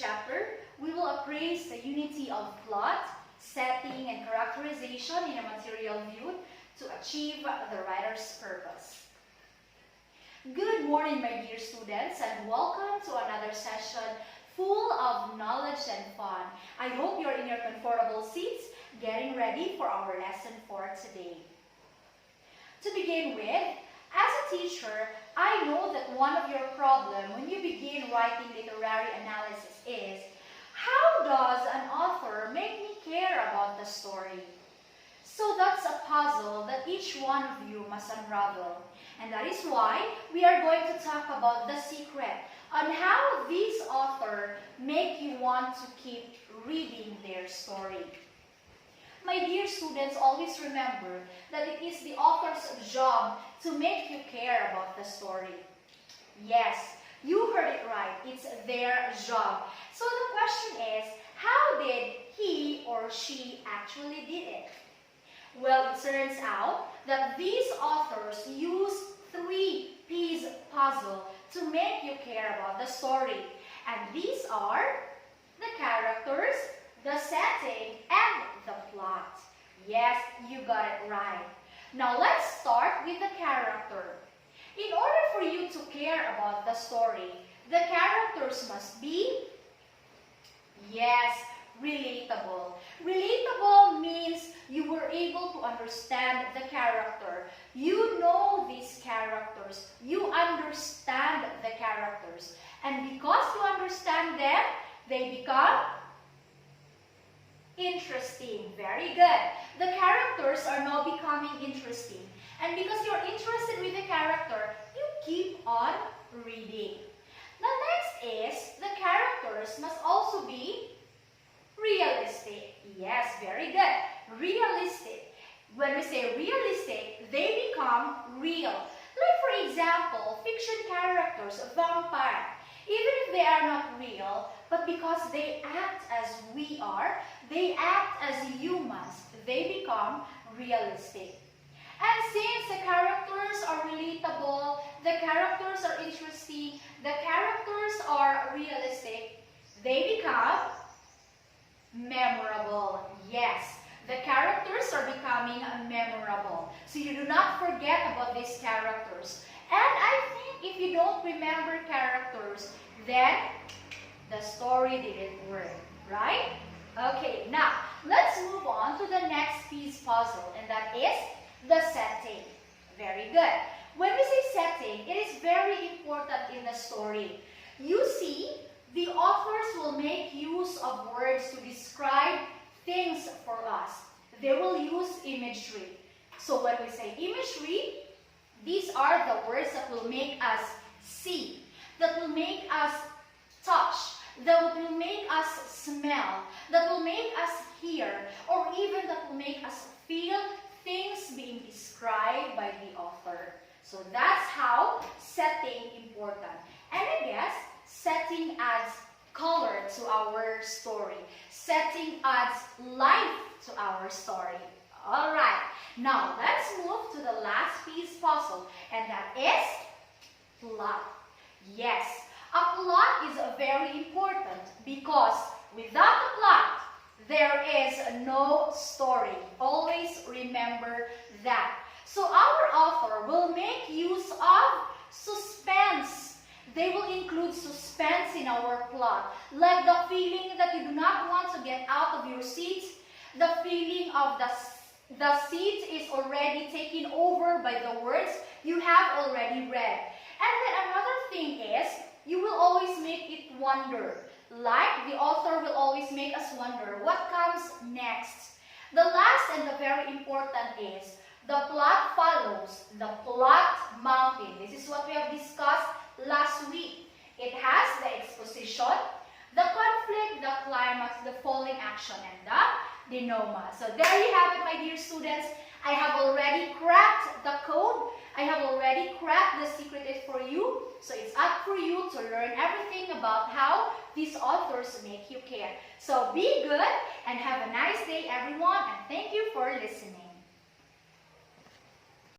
chapter, we will appraise the unity of plot, setting, and characterization in a material view to achieve the writer's purpose. Good morning, my dear students, and welcome to another session full of knowledge and fun. I hope you're in your comfortable seats, getting ready for our lesson for today. To begin with, as a teacher, I know that one of your problems when you begin writing literary analysis is, how does an author make me care about the story? So that's a puzzle that each one of you must unravel. And that is why we are going to talk about the secret on how these authors make you want to keep reading their story. My dear students, always remember that it is the author's job to make you care about the story. Yes, you heard it right. It's their job. So the question is, how did he or she actually did it? Well, it turns out that these authors use 3-piece puzzle to make you care about the story. And these are the characters, the setting, and the plot. Yes, you got it right. Now let's start with the character. In order for you to care about the story, the characters must be, yes, relatable. Relatable means you were able to understand the character. You know these characters. You understand the characters. And because you understand them, they become interesting. Very good. The characters are now becoming interesting. And because you're interested with the character, you keep on reading. The next is, the characters must also be realistic. Yes, very good. Realistic. When we say realistic, they become real. Like for example, fiction characters, a vampire. Even if they are not real, but because they act as we are, they act as humans, they become realistic. And since the characters are relatable, the characters are interesting, the characters are realistic, they become memorable. Yes, the characters are becoming memorable. So you do not forget about these characters. And I think if you don't remember characters, then the story didn't work, right? Okay, now let's move on to the next piece puzzle, and that is the setting. Very good. When we say setting, it is very important in the story. You see, the authors will make use of words to describe things for us. They will use imagery. So when we say imagery, these are the words that will make us see, that will make us touch, that will make us smell, that will make us hear, or even that will make us feel things being described by the author. So that's how setting important. And I guess setting adds color to our story. Setting adds life to our story. All right, now let's move to the last piece puzzle, and that is plot. Yes, a plot is very important because without a plot, there is no story. Always remember that. So our author will make use of suspense. They will include suspense in our plot, like the feeling that you do not want to get out of your seat, the feeling of the seat is already taken over by the words you have already read. And then another thing is, you will always make it wonder. Like the author will always make us wonder what comes next. The last and the very important is, the plot follows the plot mountain. This is what we have discussed last week. It has the exposition, the conflict, the climax, the falling action, and the denouement. So there you have it, my dear students. I have already cracked the code. I have already cracked the secret for you. So it's up for you to learn everything about how these authors make you care. So be good and have a nice day, everyone, and thank you for listening.